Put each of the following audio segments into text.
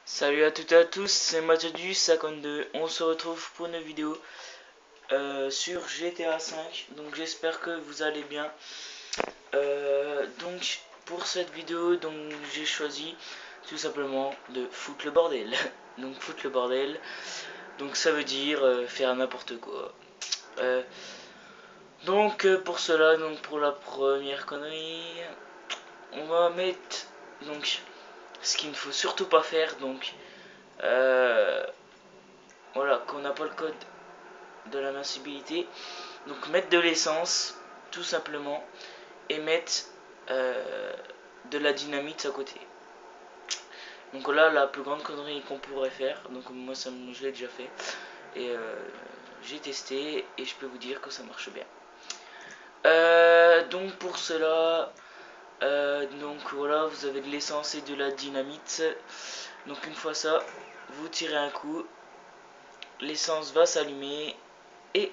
Salut à toutes et à tous, c'est Mathieu du 52. On se retrouve pour une vidéo sur GTA 5. Donc j'espère que vous allez bien. Donc pour cette vidéo, donc j'ai choisi tout simplement de foutre le bordel. Donc foutre le bordel. Donc ça veut dire faire n'importe quoi. Pour cela, donc pour la première connerie, on va mettre donc ce qu'il ne faut surtout pas faire. Donc voilà, qu'on n'a pas le code de l'invincibilité. Donc mettre de l'essence, tout simplement, et mettre de la dynamite à côté. Donc là, la plus grande connerie qu'on pourrait faire, donc moi je l'ai déjà fait, et j'ai testé, et je peux vous dire que ça marche bien. Donc pour cela, donc voilà, vous avez de l'essence et de la dynamite. Donc une fois ça, vous tirez un coup, l'essence va s'allumer, et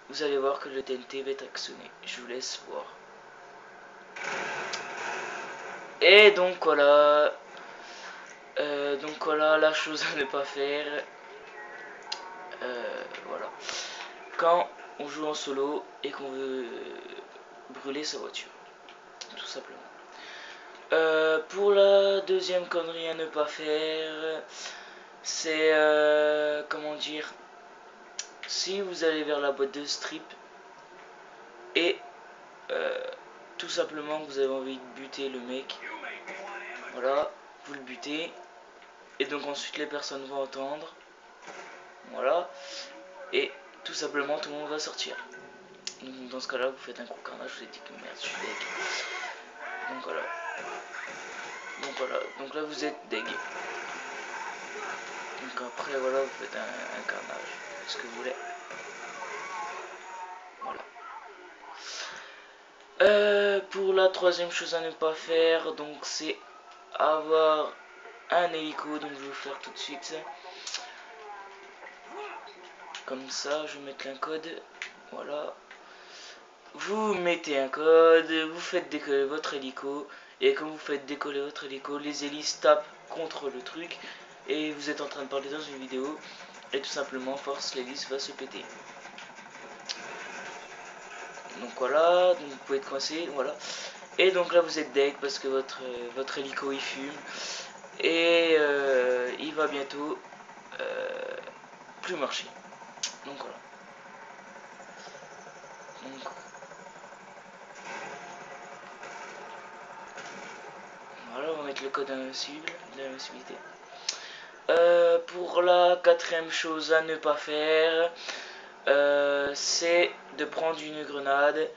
vous allez voir que le TNT va être actionné. Je vous laisse voir. Et donc voilà la chose à ne pas faire. Voilà. Quand on joue en solo et qu'on veut brûler sa voiture, tout simplement. Pour la deuxième connerie à ne pas faire, c'est comment dire, si vous allez vers la boîte de strip et tout simplement vous avez envie de buter le mec, voilà, vous le butez, et donc ensuite les personnes vont entendre, voilà, et tout simplement tout le monde va sortir. Donc dans ce cas là vous faites un coup carnage, vous avez dit que merde je suis deg. Donc voilà. Donc là vous êtes deg. Donc après voilà vous faites un carnage. Ce que vous voulez. Voilà. Pour la troisième chose à ne pas faire, donc c'est avoir un hélico, donc je vais vous faire tout de suite. Comme ça, je vais mettre un code. Voilà. Vous mettez un code, vous faites décoller votre hélico, et quand vous faites décoller votre hélico, les hélices tapent contre le truc, et vous êtes en train de parler dans une vidéo, et tout simplement, force, l'hélice va se péter. Donc voilà, donc vous pouvez être coincé, voilà. Et donc là vous êtes deg parce que votre hélico il fume, et il va bientôt plus marcher. Donc voilà. Donc voilà, on va mettre le code d'invincibilité. Pour la quatrième chose à ne pas faire, c'est de prendre une grenade.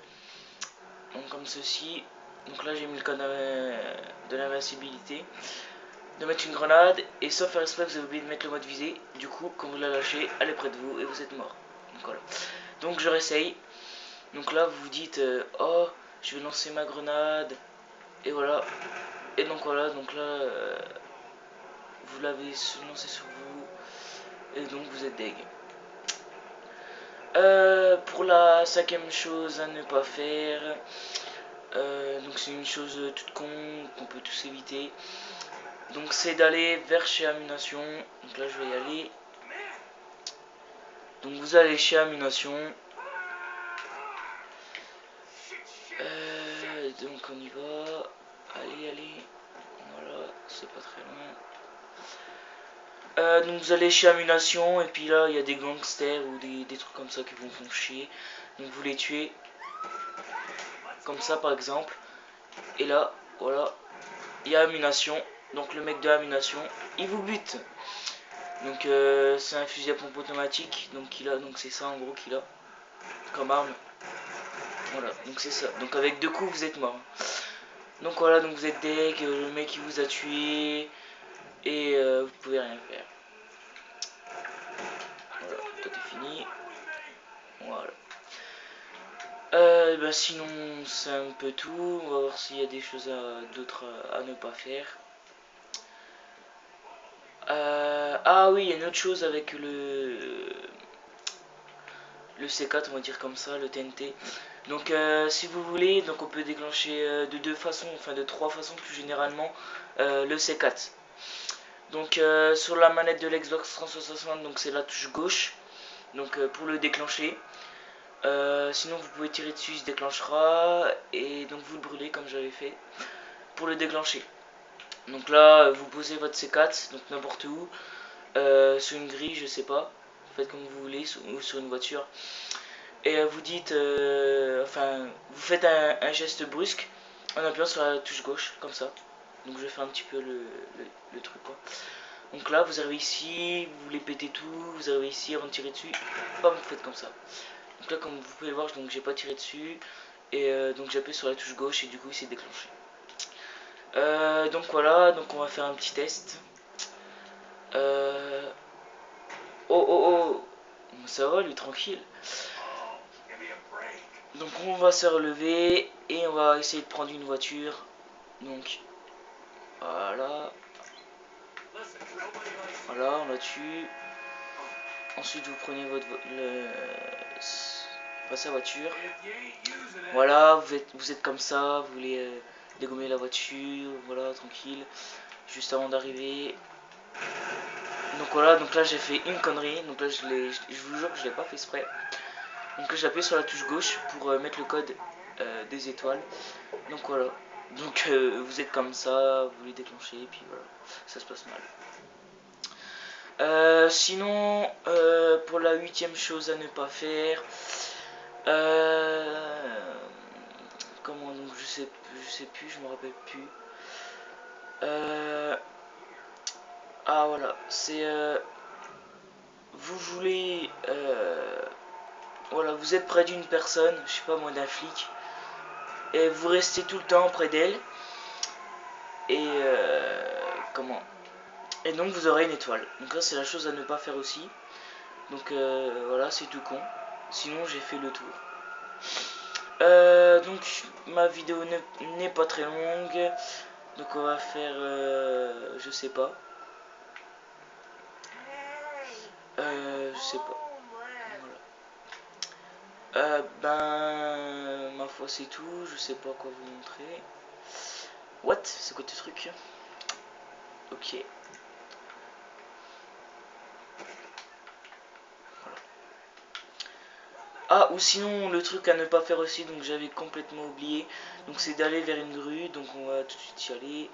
Donc comme ceci. Donc là j'ai mis le code de l'invincibilité. De mettre une grenade, et sauf faire exprès vous avez oublié de mettre le mode visée. Du coup quand vous la lâchez, elle est près de vous et vous êtes mort. Donc voilà. Donc je réessaye. Donc là vous vous dites oh je vais lancer ma grenade. Et voilà. Et donc voilà, donc là vous l'avez lancé sur vous. Et donc vous êtes deg. Pour la cinquième chose à ne pas faire, donc c'est une chose toute con qu'on peut tous éviter. Donc c'est d'aller vers chez Ammunition. Donc là je vais y aller. Donc vous allez chez Ammunition. Donc on y va. Allez. Voilà, c'est pas très loin. Donc vous allez chez Ammunition et puis là il y a des gangsters ou des trucs comme ça qui vous font chier. Donc vous les tuez. Comme ça par exemple. Et là, voilà. Il y a Ammunition. Donc le mec de Ammunition, il vous bute. Donc c'est un fusil à pompe automatique. Donc c'est ça en gros qu'il a. Comme arme. Voilà, donc c'est ça. Donc avec 2 coups vous êtes mort. Donc voilà, donc vous êtes deg, le mec il vous a tué. Et vous pouvez rien faire. Voilà, tout est fini. Voilà. Sinon c'est un peu tout. On va voir s'il y a des choses d'autres à ne pas faire. Ah oui, il y a une autre chose avec le C4, on va dire comme ça, le TNT. Donc si vous voulez, donc on peut déclencher de 2 façons, enfin de 3 façons plus généralement, le C4. Donc sur la manette de l'Xbox 360, donc c'est la touche gauche, donc pour le déclencher. Sinon vous pouvez tirer dessus, il se déclenchera, et donc vous le brûlez comme j'avais fait pour le déclencher. Donc là vous posez votre C4, donc n'importe où, sur une grille, je sais pas, faites comme vous voulez, ou sur une voiture. Et vous dites, enfin, vous faites un geste brusque en appuyant sur la touche gauche, comme ça. Donc je fais un petit peu le truc quoi. Donc là vous arrivez ici, vous voulez péter tout, vous arrivez ici avant de tirer dessus, bam, vous faites comme ça. Donc là comme vous pouvez le voir, donc j'ai pas tiré dessus, et donc j'appuie sur la touche gauche et du coup il s'est déclenché. Donc voilà, donc on va faire un petit test. Oh oh oh, ça va lui tranquille. Donc on va se relever et on va essayer de prendre une voiture. Donc voilà. Voilà, on la tue. Ensuite vous prenez votre sa voiture. Voilà, vous êtes comme ça, vous voulez dégommer la voiture, voilà, tranquille. Juste avant d'arriver. Donc voilà, donc là j'ai fait une connerie. Donc là je vous jure que je l'ai pas fait exprès. Donc là j'appuie sur la touche gauche pour mettre le code des étoiles. Donc voilà. Donc vous êtes comme ça, vous les déclenchez et puis voilà, ça se passe mal. Sinon, pour la 8ème chose à ne pas faire, comment donc je sais plus, je me rappelle plus. Ah voilà, c'est vous voulez voilà, vous êtes près d'une personne, je sais pas moi, d'un flic, et vous restez tout le temps près d'elle, et comment, et donc vous aurez une étoile. Donc là c'est la chose à ne pas faire aussi. Donc voilà, c'est tout con. Sinon j'ai fait le tour. Donc ma vidéo n'est pas très longue. Donc on va faire, je sais pas. Je sais pas. Voilà. Ben, ma foi c'est tout. Je sais pas quoi vous montrer. What? C'est quoi ce truc? Ok. Voilà. Ah, ou sinon le truc à ne pas faire aussi, donc j'avais complètement oublié. Donc c'est d'aller vers une grue. Donc on va tout de suite y aller.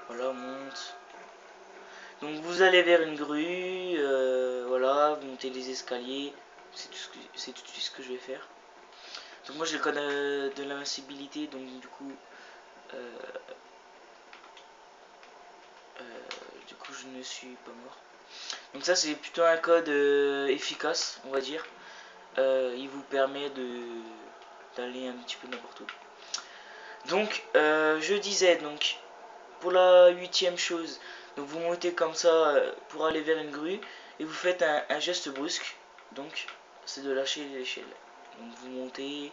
Voilà, on monte. Donc vous allez vers une grue, voilà, vous montez les escaliers, c'est tout de suite ce que je vais faire. Donc moi j'ai le code de l'invincibilité, donc euh, du coup je ne suis pas mort. Donc ça c'est plutôt un code efficace, on va dire. Il vous permet d'aller un petit peu n'importe où. Donc je disais donc pour la 8ème chose, donc vous montez comme ça pour aller vers une grue et vous faites un geste brusque, donc c'est de lâcher l'échelle. Donc vous montez,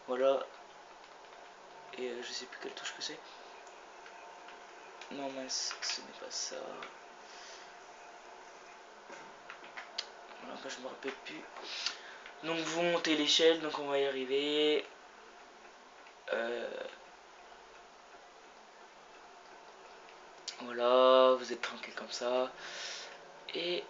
voilà, et je sais plus quelle touche que c'est. Non mince, ce n'est pas ça. Voilà, bah, je me rappelle plus. Donc vous montez l'échelle, donc on va y arriver. Voilà, vous êtes tranquille comme ça. Et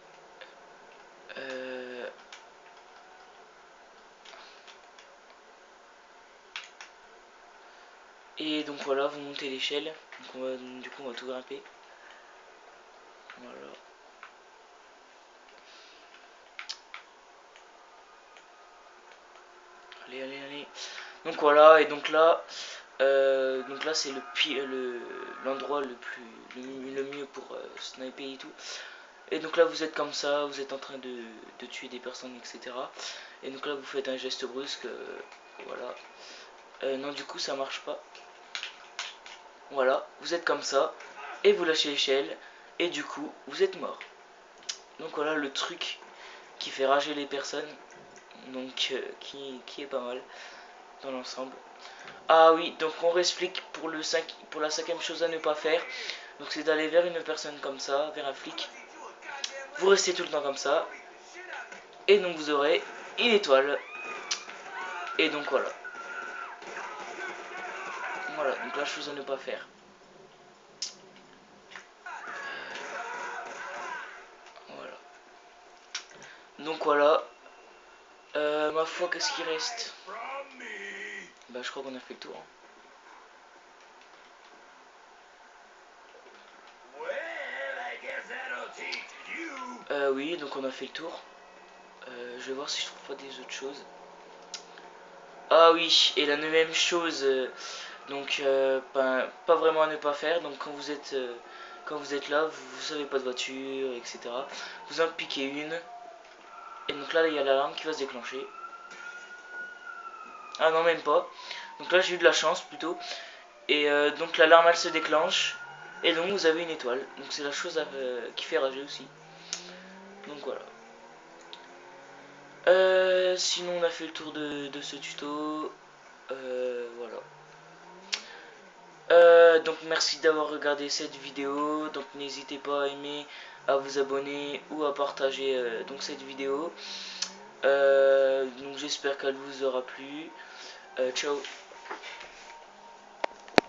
donc voilà, vous montez l'échelle. Donc du coup on va tout grimper. Voilà. Allez, allez, allez. Donc voilà, et donc là c'est l'endroit le mieux pour sniper et tout. Et donc là vous êtes comme ça, vous êtes en train de tuer des personnes, etc. Et donc là vous faites un geste brusque, voilà. Non, du coup ça marche pas. Voilà, vous êtes comme ça, et vous lâchez l'échelle, et du coup vous êtes mort. Donc voilà le truc qui fait rager les personnes, donc qui est pas mal dans l'ensemble. Ah oui, donc on réexplique pour la 5ème chose à ne pas faire. Donc c'est d'aller vers une personne comme ça, vers un flic. Vous restez tout le temps comme ça. Et donc vous aurez une étoile. Et donc voilà. Voilà, donc la chose à ne pas faire. Donc voilà. Ma foi, qu'est-ce qui reste? Bah je crois qu'on a fait le tour. Hein. Oui, donc on a fait le tour. Je vais voir si je trouve pas des autres choses. Ah oui, et la même chose, donc pas vraiment à ne pas faire. Donc quand vous êtes là, vous avez pas de voiture, etc. Vous en piquez une, et donc là il y a l'alarme qui va se déclencher. Ah non, même pas. Donc là j'ai eu de la chance plutôt. Et donc l'alarme elle se déclenche, et donc vous avez une étoile. Donc c'est la chose qui fait rager aussi. Donc voilà. Sinon on a fait le tour de ce tuto. Voilà. Donc merci d'avoir regardé cette vidéo. Donc n'hésitez pas à aimer, à vous abonner ou à partager donc cette vidéo. Donc j'espère qu'elle vous aura plu. Ciao.